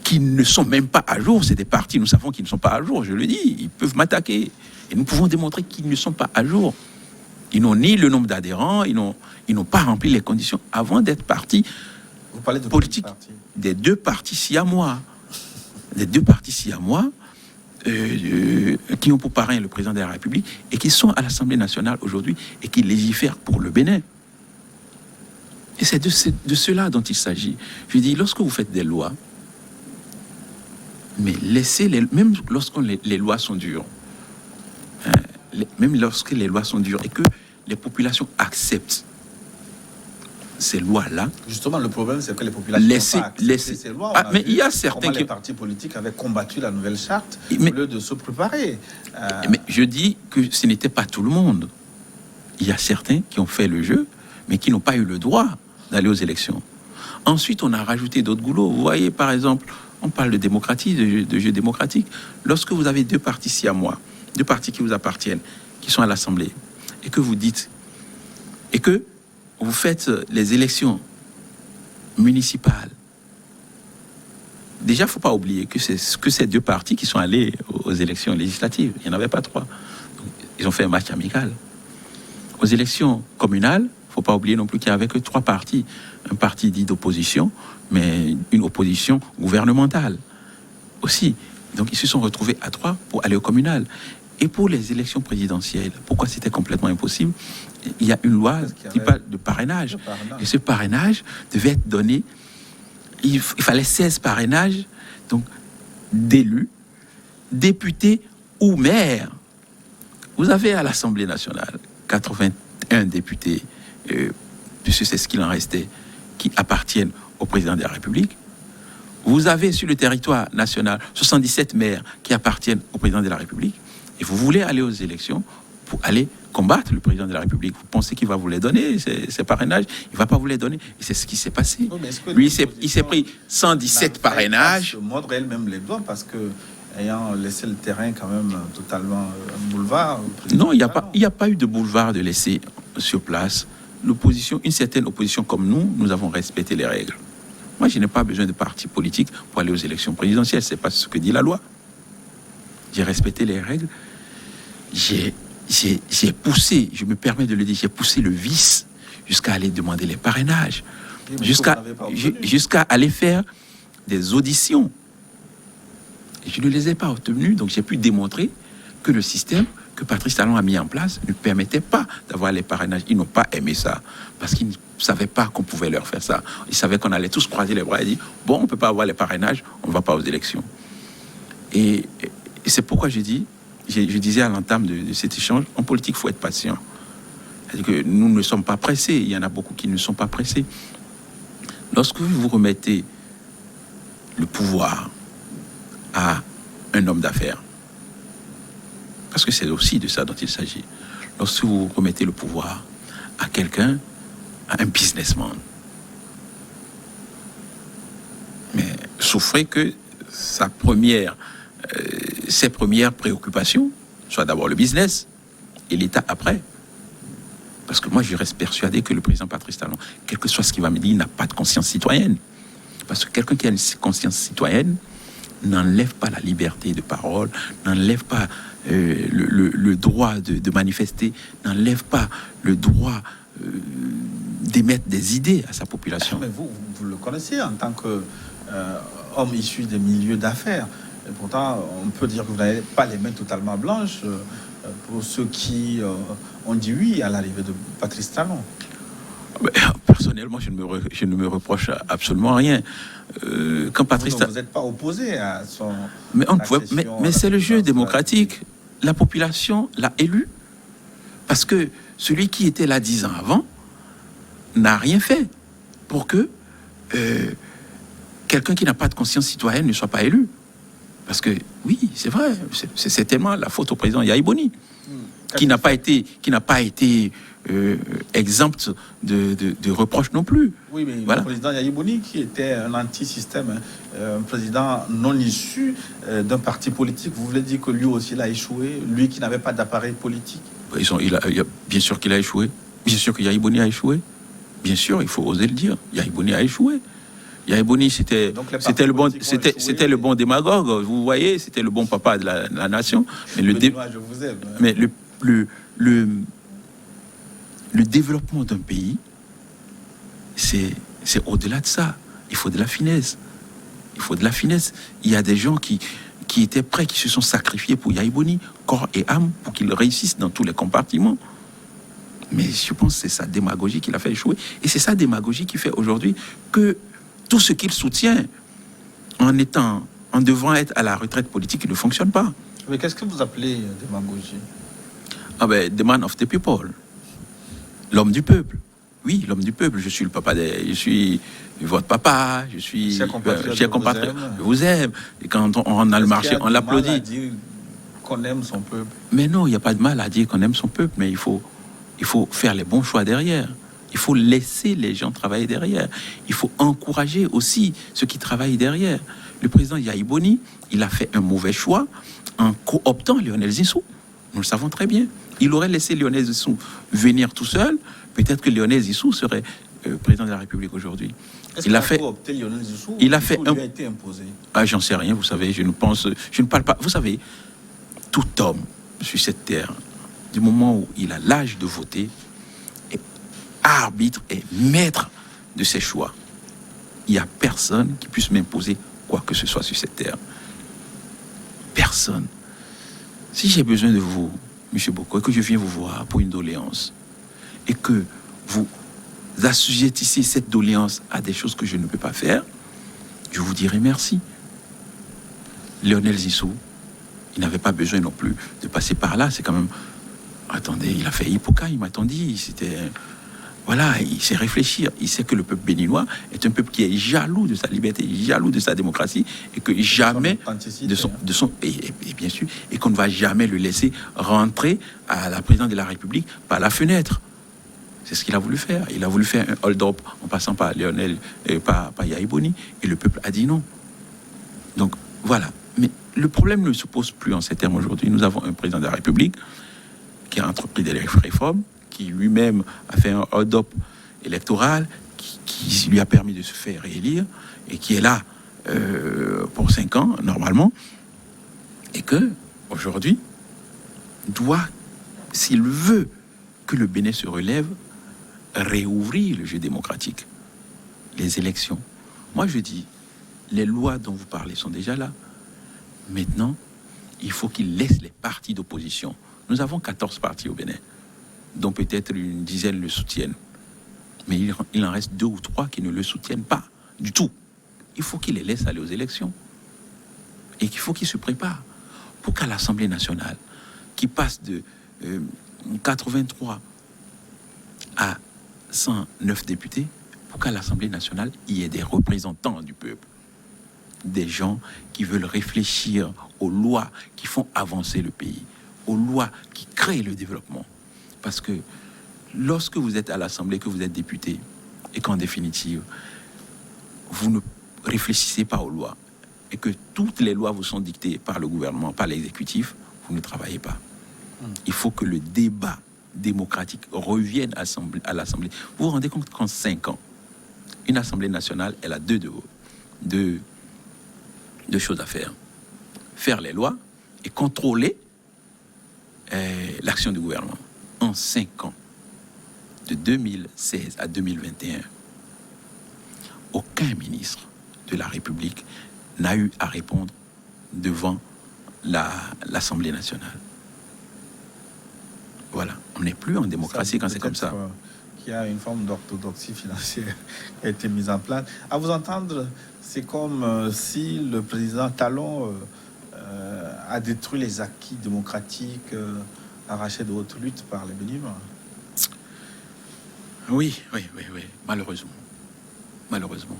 [SPEAKER 2] qui ne sont même pas à jour. C'est des partis, nous savons qu'ils ne sont pas à jour, je le dis, ils peuvent m'attaquer. Et nous pouvons démontrer qu'ils ne sont pas à jour. Ils n'ont ni le nombre d'adhérents, ils n'ont pas rempli les conditions avant d'être partis.
[SPEAKER 1] Vous parlez de
[SPEAKER 2] politiques des deux partis siamois. Des deux partis siamois qui ont pour parrain le président de la République et qui sont à l'Assemblée nationale aujourd'hui et qui légifèrent pour le Bénin. Et c'est de cela dont il s'agit. Je dis, lorsque vous faites des lois, mais même lorsque les lois sont dures, même lorsque les lois sont dures et que les populations acceptent ces lois-là.
[SPEAKER 1] Justement, le problème, c'est que les populations n'ont pas accepté ces lois.
[SPEAKER 2] Mais il y a certains
[SPEAKER 1] les partis politiques avaient combattu la nouvelle charte au lieu de se préparer.
[SPEAKER 2] Mais je dis que ce n'était pas tout le monde. Il y a certains qui ont fait le jeu, mais qui n'ont pas eu le droit d'aller aux élections. Ensuite, on a rajouté d'autres goulots. Vous voyez, par exemple, on parle de démocratie, de jeu démocratique. Lorsque vous avez deux partis siamois, deux partis qui vous appartiennent, qui sont à l'Assemblée, et que vous dites, et que vous faites les élections municipales. Déjà, il ne faut pas oublier que c'est que ces deux partis qui sont allés aux élections législatives. Il n'y en avait pas trois. Donc, ils ont fait un match amical. Aux élections communales, il ne faut pas oublier non plus qu'il n'y avait que trois partis. Un parti dit d'opposition, mais une opposition gouvernementale aussi. Donc, ils se sont retrouvés à trois pour aller au communal. Et pour les élections présidentielles, pourquoi c'était complètement impossible? Il y a une loi qui parle de parrainage. Et ce parrainage devait être donné. Il fallait 16 parrainages, donc d'élus, députés ou maires. Vous avez à l'Assemblée nationale 81 députés, puisque c'est ce qu'il en restait, qui appartiennent au président de la République. Vous avez sur le territoire national 77 maires qui appartiennent au président de la République. Et vous voulez aller aux élections pour aller combattre le président de la République. Vous pensez qu'il va vous les donner, ces parrainages? Il ne va pas vous les donner. Et c'est ce qui s'est passé. Lui, il s'est pris 117 parrainages.
[SPEAKER 1] Mordre elle-même les doigts parce que, ayant laissé le terrain quand même totalement boulevard.
[SPEAKER 2] Non, il n'y a pas eu de boulevard de laisser sur place. L'opposition, une certaine opposition comme nous avons respecté les règles. Moi, je n'ai pas besoin de parti politique pour aller aux élections présidentielles. Ce n'est pas ce que dit la loi. J'ai respecté les règles. J'ai poussé, je me permets de le dire, j'ai poussé le vice jusqu'à aller demander les parrainages, jusqu'à aller faire des auditions. Et je ne les ai pas obtenues, donc j'ai pu démontrer que le système que Patrice Talon a mis en place ne permettait pas d'avoir les parrainages. Ils n'ont pas aimé ça, parce qu'ils ne savaient pas qu'on pouvait leur faire ça. Ils savaient qu'on allait tous croiser les bras et dire, bon, on ne peut pas avoir les parrainages, on ne va pas aux élections. Et c'est pourquoi je disais à l'entame de cet échange, en politique, il faut être patient. C'est-à-dire que nous ne sommes pas pressés. Il y en a beaucoup qui ne sont pas pressés. Lorsque vous remettez le pouvoir à un homme d'affaires, parce que c'est aussi de ça dont il s'agit, lorsque vous remettez le pouvoir à quelqu'un, à un businessman, mais souffrez que ses premières préoccupations soient d'abord le business et l'État après. Parce que moi, je reste persuadé que le président Patrice Talon, quel que soit ce qu'il va me dire, n'a pas de conscience citoyenne. Parce que quelqu'un qui a une conscience citoyenne n'enlève pas la liberté de parole, n'enlève pas le droit de manifester, n'enlève pas le droit d'émettre des idées à sa population.
[SPEAKER 1] Mais vous le connaissez en tant qu'homme issu des milieux d'affaires. Et pourtant, on peut dire que vous n'avez pas les mains totalement blanches pour ceux qui ont dit oui à l'arrivée de Patrice Talon.
[SPEAKER 2] Personnellement, je ne me reproche absolument rien. Quand Patrice
[SPEAKER 1] vous n'êtes pas opposé à son...
[SPEAKER 2] Mais c'est le jeu démocratique. La population l'a élu. Parce que celui qui était là 10 ans avant n'a rien fait pour que quelqu'un qui n'a pas de conscience citoyenne ne soit pas élu. Parce que, oui, c'est vrai, c'est tellement la faute au président Yahya Boni, qui n'a pas été exempt de reproches non plus.
[SPEAKER 1] Oui, mais
[SPEAKER 2] voilà.
[SPEAKER 1] Le président Yahya Boni, qui était un anti-système, un président non issu d'un parti politique, vous voulez dire que lui aussi il a échoué, lui qui n'avait pas d'appareil politique?
[SPEAKER 2] Bien sûr qu'il a échoué. Bien sûr que Yahya Boni a échoué. Bien sûr, il faut oser le dire. Yahya Boni a échoué. Yahya Boni, c'était le bon démagogue. Vous voyez, c'était le bon papa de la nation. Mais
[SPEAKER 1] je vous aime.
[SPEAKER 2] Mais le développement d'un pays, c'est au-delà de ça. Il faut de la finesse. Il y a des gens qui étaient prêts, qui se sont sacrifiés pour Yahya Boni, corps et âme, pour qu'il réussisse dans tous les compartiments. Mais je pense que c'est sa démagogie qui l'a fait échouer. Et c'est sa démagogie qui fait aujourd'hui que tout ce qu'il soutient, en devant être à la retraite politique, il ne fonctionne pas.
[SPEAKER 1] Mais qu'est-ce que vous appelez démagogie?
[SPEAKER 2] The man of the people. L'homme du peuple. Oui, l'homme du peuple. Je suis le papa je suis votre papa, je suis cher compatriote. Je vous aime. Et quand on a le marché, on l'applaudit.
[SPEAKER 1] Il y a dire qu'on aime son peuple.
[SPEAKER 2] Mais non, il n'y a pas de mal à dire qu'on aime son peuple, mais il faut faire les bons choix derrière. Il faut laisser les gens travailler derrière. Il faut encourager aussi ceux qui travaillent derrière. Le président Yahya Boni, il a fait un mauvais choix en cooptant Lionel Zinsou. Nous le savons très bien. Il aurait laissé Lionel Zinsou venir tout seul. Peut-être que Lionel Zinsou serait président de la République aujourd'hui.
[SPEAKER 1] Il a fait coopté Lionel Zinsou.
[SPEAKER 2] Il a fait
[SPEAKER 1] lui a été imposé.
[SPEAKER 2] Ah, j'en sais rien. Vous savez, je ne parle pas. Vous savez, tout homme sur cette terre, du moment où il a l'âge de voter, est arbitre et maître de ses choix. Il n'y a personne qui puisse m'imposer quoi que ce soit sur cette terre. Personne. Si j'ai besoin de vous, M. Boko, et que je viens vous voir pour une doléance, et que vous assujettissez cette doléance à des choses que je ne peux pas faire, je vous dirai merci. Lionel Zinsou, il n'avait pas besoin non plus de passer par là. C'est quand même... Attendez, il a fait Hippocampe, il m'a dit. C'était... Voilà, il sait réfléchir. Il sait que le peuple béninois est un peuple qui est jaloux de sa liberté, jaloux de sa démocratie, et que jamais et bien sûr, et qu'on ne va jamais le laisser rentrer à la présidence de la République par la fenêtre. C'est ce qu'il a voulu faire. Il a voulu faire un hold-up en passant par Lionel et par Yahya Boni, et le peuple a dit non. Donc voilà. Mais le problème ne se pose plus en ces termes aujourd'hui. Nous avons un président de la République qui a entrepris des réformes, qui lui-même a fait un hold-up électoral, qui lui a permis de se faire réélire, et qui est là pour 5 ans, normalement, et que, aujourd'hui, doit, s'il veut que le Bénin se relève, réouvrir le jeu démocratique, les élections. Moi, je dis, les lois dont vous parlez sont déjà là. Maintenant, il faut qu'il laisse les partis d'opposition. Nous avons 14 partis au Bénin, dont peut-être une dizaine le soutiennent. Mais il en reste 2 ou 3 qui ne le soutiennent pas du tout. Il faut qu'il les laisse aller aux élections. Et qu'il faut qu'ils se préparent pour qu'à l'Assemblée nationale, qui passe de 83 à 109 députés, pour qu'à l'Assemblée nationale, il y ait des représentants du peuple. Des gens qui veulent réfléchir aux lois qui font avancer le pays, aux lois qui créent le développement. Parce que lorsque vous êtes à l'Assemblée, que vous êtes député, et qu'en définitive, vous ne réfléchissez pas aux lois, et que toutes les lois vous sont dictées par le gouvernement, par l'exécutif, vous ne travaillez pas. Il faut que le débat démocratique revienne à l'Assemblée. Vous vous rendez compte qu'en 5 ans, une Assemblée nationale, elle a deux choses à faire. Faire les lois et contrôler l'action du gouvernement. En 5 ans, de 2016 à 2021, aucun ministre de la République n'a eu à répondre devant l'Assemblée nationale. Voilà, on n'est plus en démocratie quand c'est comme ça.
[SPEAKER 1] Qu'il y a une forme d'orthodoxie financière qui a été mise en place. À vous entendre, c'est comme si le président Talon a détruit les acquis démocratiques arrachés de haute lutte par les Béninois.
[SPEAKER 2] Oui, malheureusement. Malheureusement.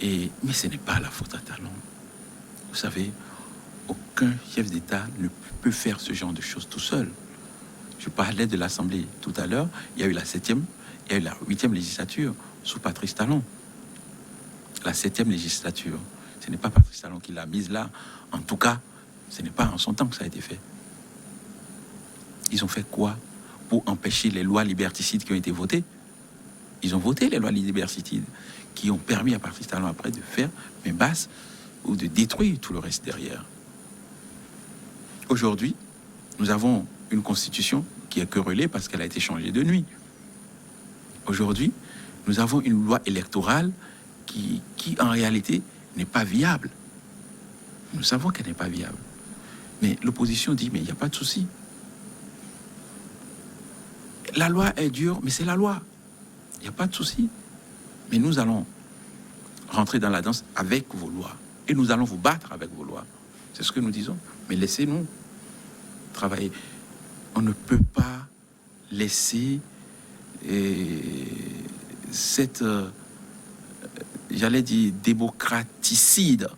[SPEAKER 2] Mais ce n'est pas la faute à Talon. Vous savez, aucun chef d'État ne peut faire ce genre de choses tout seul. Je parlais de l'Assemblée tout à l'heure. Il y a eu la 7e, il y a eu la 8e législature sous Patrice Talon. La 7e législature, ce n'est pas Patrice Talon qui l'a mise là. En tout cas, ce n'est pas en son temps que ça a été fait. Ils ont fait quoi pour empêcher les lois liberticides qui ont été votées? Ils ont voté les lois liberticides qui ont permis à Patrice Talon après de faire main basse ou de détruire tout le reste derrière. Aujourd'hui, nous avons une constitution qui est querellée parce qu'elle a été changée de nuit. Aujourd'hui, nous avons une loi électorale qui en réalité n'est pas viable. Nous savons qu'elle n'est pas viable. Mais l'opposition dit, mais il n'y a pas de souci. La loi est dure, mais c'est la loi. Il n'y a pas de souci. Mais nous allons rentrer dans la danse avec vos lois. Et nous allons vous battre avec vos lois. C'est ce que nous disons. Mais laissez-nous travailler. On ne peut pas laisser cette, j'allais dire, démocraticide,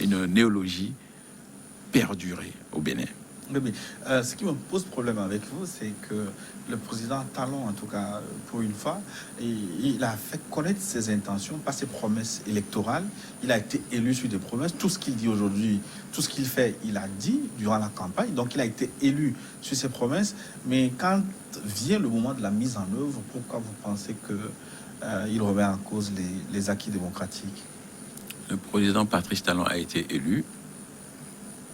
[SPEAKER 2] une néologie perdurer au Bénin.
[SPEAKER 1] Mais ce qui me pose problème avec vous, c'est que le président Talon, en tout cas pour une fois, il a fait connaître ses intentions, pas ses promesses électorales. Il a été élu sur des promesses. Tout ce qu'il dit aujourd'hui, tout ce qu'il fait, il a dit durant la campagne. Donc il a été élu sur ses promesses. Mais quand vient le moment de la mise en œuvre, pourquoi vous pensez qu'il remet en cause les acquis démocratiques?
[SPEAKER 2] Le président Patrice Talon a été élu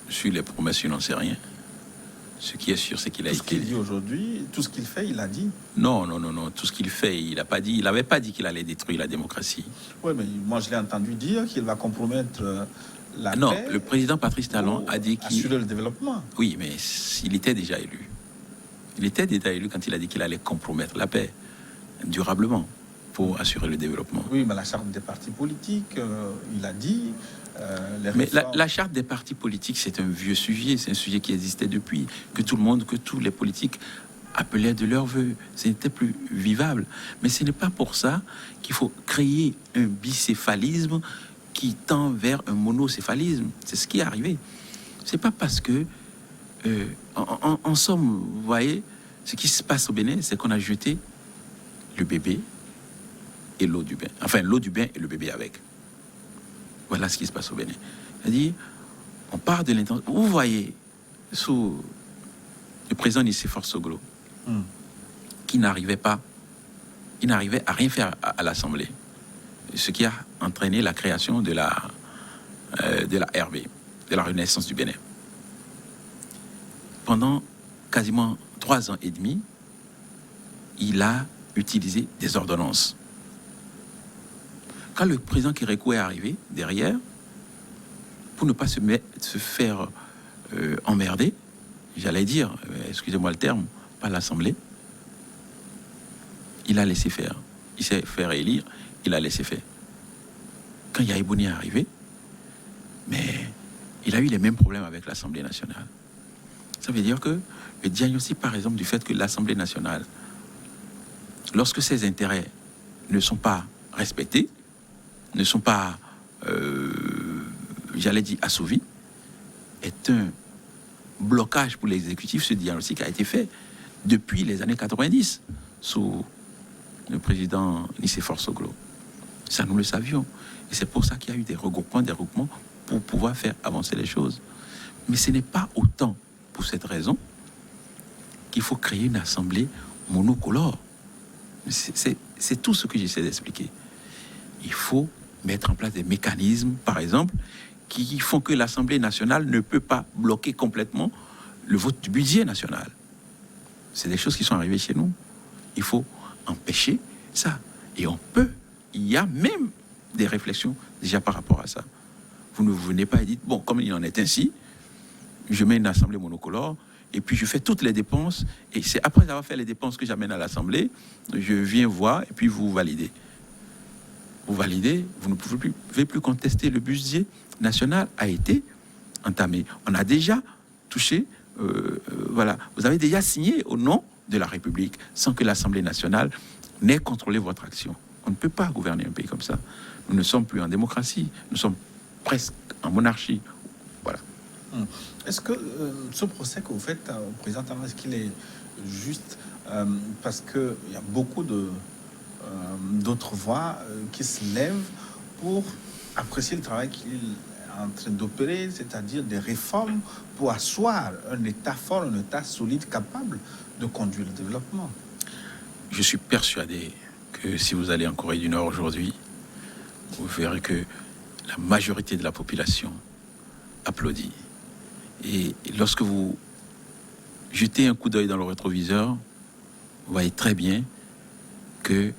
[SPEAKER 2] sur les promesses, il n'en sait rien. Ce qui est sûr, c'est qu'il a été...
[SPEAKER 1] Tout ce qu'il dit aujourd'hui, tout ce qu'il fait, il a dit.
[SPEAKER 2] Non. Tout ce qu'il fait, il n'a pas dit. Il n'avait pas dit qu'il allait détruire la démocratie.
[SPEAKER 1] Oui, mais moi, je l'ai entendu dire qu'il va compromettre la paix.
[SPEAKER 2] Non, le président Patrice Talon a dit qu'il...
[SPEAKER 1] assurer le développement.
[SPEAKER 2] Oui, mais il était déjà élu. Il était déjà élu quand il a dit qu'il allait compromettre la paix durablement pour assurer le développement.
[SPEAKER 1] Oui, mais la charte des partis politiques, il a dit...
[SPEAKER 2] mais la charte des partis politiques, c'est un vieux sujet, c'est un sujet qui existait depuis, que tous les politiques appelaient de leur vœu. Ce n'était plus vivable. Mais ce n'est pas pour ça qu'il faut créer un bicéphalisme qui tend vers un monocéphalisme. C'est ce qui est arrivé. C'est pas parce que, en somme, vous voyez, ce qui se passe au Bénin, c'est qu'on a jeté le bébé et l'eau du bain. Enfin, l'eau du bain et le bébé avec. Voilà ce qui se passe au Bénin. C'est-à-dire, on part de l'intention. Vous voyez, sous le président Nicéphore Soglo, qui n'arrivait à rien faire à l'Assemblée, ce qui a entraîné la création de la RB, de la Renaissance du Bénin. Pendant quasiment 3 ans et demi, il a utilisé des ordonnances. Quand le président Kérékou est arrivé derrière, pour ne pas se faire emmerder, j'allais dire, excusez-moi le terme, par l'Assemblée, il a laissé faire. Il s'est fait élire, il a laissé faire. Quand Yaïbouni est arrivé, mais il a eu les mêmes problèmes avec l'Assemblée nationale. Ça veut dire que le diagnostic, par exemple, du fait que l'Assemblée nationale, lorsque ses intérêts ne sont pas respectés, ne sont pas, j'allais dire, assouvis, est un blocage pour l'exécutif. Ce diagnostic a été fait depuis les années 90 sous le président Nicéphore Soglo. Ça, nous le savions. Et c'est pour ça qu'il y a eu des regroupements pour pouvoir faire avancer les choses. Mais ce n'est pas autant pour cette raison qu'il faut créer une assemblée monocolore. C'est tout ce que j'essaie d'expliquer. Il faut mettre en place des mécanismes, par exemple, qui font que l'Assemblée nationale ne peut pas bloquer complètement le vote du budget national. C'est des choses qui sont arrivées chez nous. Il faut empêcher ça. Et on peut, il y a même des réflexions déjà par rapport à ça. Vous ne venez pas et dites, bon, comme il en est ainsi, je mets une assemblée monocolore, et puis je fais toutes les dépenses, et c'est après avoir fait les dépenses que j'amène à l'Assemblée, je viens voir, et puis vous validez. Vous validez, vous ne pouvez plus contester. Le budget national a été entamé. On a déjà touché, voilà, vous avez déjà signé au nom de la République sans que l'Assemblée nationale n'ait contrôlé votre action. On ne peut pas gouverner un pays comme ça. Nous ne sommes plus en démocratie, nous sommes presque en monarchie. Voilà.
[SPEAKER 1] Est-ce que ce procès que vous faites au président Talon, est-ce qu'il est juste parce qu'il y a beaucoup d'autres voix qui se lèvent pour apprécier le travail qu'il est en train d'opérer, c'est-à-dire des réformes pour asseoir un État fort, un État solide, capable de conduire le développement?
[SPEAKER 2] Je suis persuadé que si vous allez en Corée du Nord aujourd'hui, vous verrez que la majorité de la population applaudit. Et lorsque vous jetez un coup d'œil dans le rétroviseur, vous voyez très bien que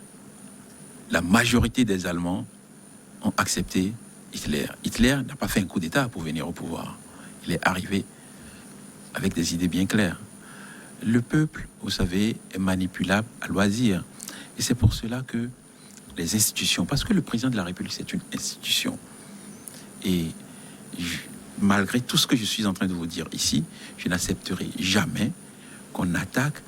[SPEAKER 2] la majorité des Allemands ont accepté Hitler. Hitler n'a pas fait un coup d'État pour venir au pouvoir. Il est arrivé avec des idées bien claires. Le peuple, vous savez, est manipulable à loisir. Et c'est pour cela que les institutions, parce que le président de la République, c'est une institution. Et malgré tout ce que je suis en train de vous dire ici, je n'accepterai jamais qu'on attaque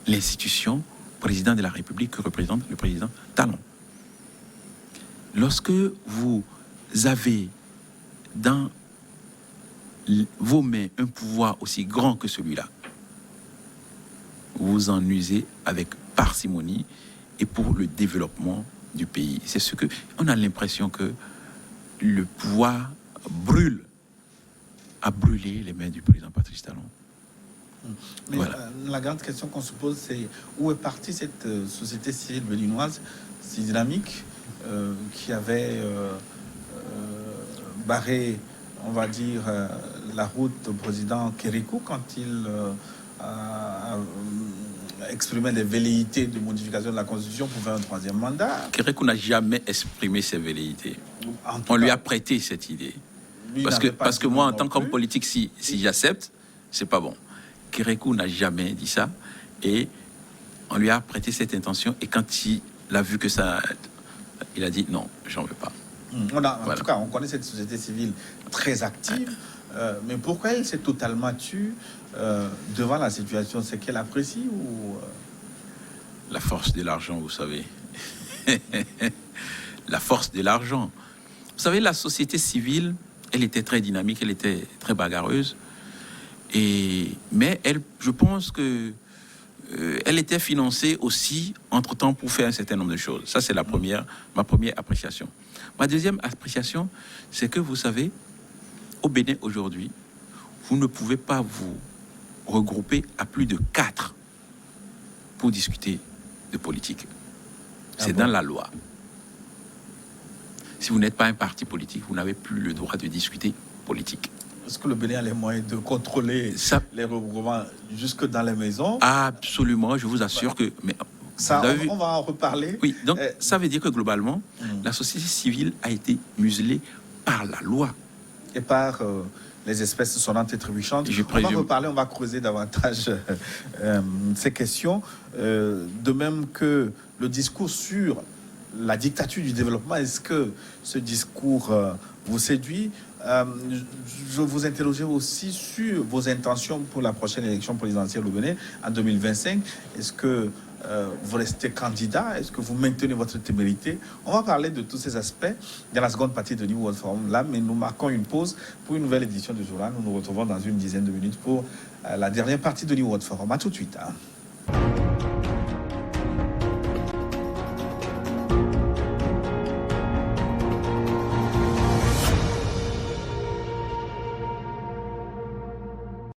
[SPEAKER 2] l'institution président de la République que représente le président Talon. Lorsque vous avez dans vos mains un pouvoir aussi grand que celui-là, vous en usez avec parcimonie et pour le développement du pays. C'est ce que on a l'impression que le pouvoir a brûlé les mains du président Patrice Talon.
[SPEAKER 1] Mais voilà. La grande question qu'on se pose, c'est où est partie cette société civile béninoise si dynamique qui avait barré, on va dire, la route au président Kérékou quand il exprimait les velléités de modification de la Constitution pour faire un troisième mandat.
[SPEAKER 2] Kérékou n'a jamais exprimé ses velléités. On lui a prêté cette idée. Parce que moi, en tant qu'homme politique, si j'accepte, c'est pas bon. Kérékou n'a jamais dit ça et on lui a prêté cette intention et quand il a vu que ça, il a dit non, j'en veux pas.
[SPEAKER 1] En tout cas, on connaît cette société civile très active, mais pourquoi elle s'est totalement tue devant la situation? C'est qu'elle apprécie ou
[SPEAKER 2] la force de l'argent, vous savez. La force de l'argent. Vous savez, la société civile, elle était très dynamique, elle était très bagarreuse. Mais je pense que elle était financée aussi entre-temps pour faire un certain nombre de choses. Ça, c'est ma première appréciation. Ma deuxième appréciation, c'est que vous savez, au Bénin aujourd'hui, vous ne pouvez pas vous regrouper à plus de 4 pour discuter de politique. C'est dans la loi. Si vous n'êtes pas un parti politique, vous n'avez plus le droit de discuter politique.
[SPEAKER 1] Est-ce que le Bénin a les moyens de contrôler les regroupements jusque dans les maisons?
[SPEAKER 2] Absolument, je vous assure que... Mais,
[SPEAKER 1] ça, on va en reparler.
[SPEAKER 2] Oui, donc ça veut dire que globalement, la société civile a été muselée par la loi.
[SPEAKER 1] Et par les espèces sonnantes et trébuchantes. On va reparler, on va creuser davantage ces questions. De même que le discours sur la dictature du développement, est-ce que ce discours vous séduit? Je vous interrogeais aussi sur vos intentions pour la prochaine élection présidentielle au Bénin en 2025. Est-ce que vous restez candidat? Est-ce que vous maintenez votre témérité? On va parler de tous ces aspects dans la seconde partie de New World Forum là, mais nous marquons une pause pour une nouvelle édition du journal. Nous nous retrouvons dans une dizaine de minutes pour la dernière partie de New World Forum. À tout de suite.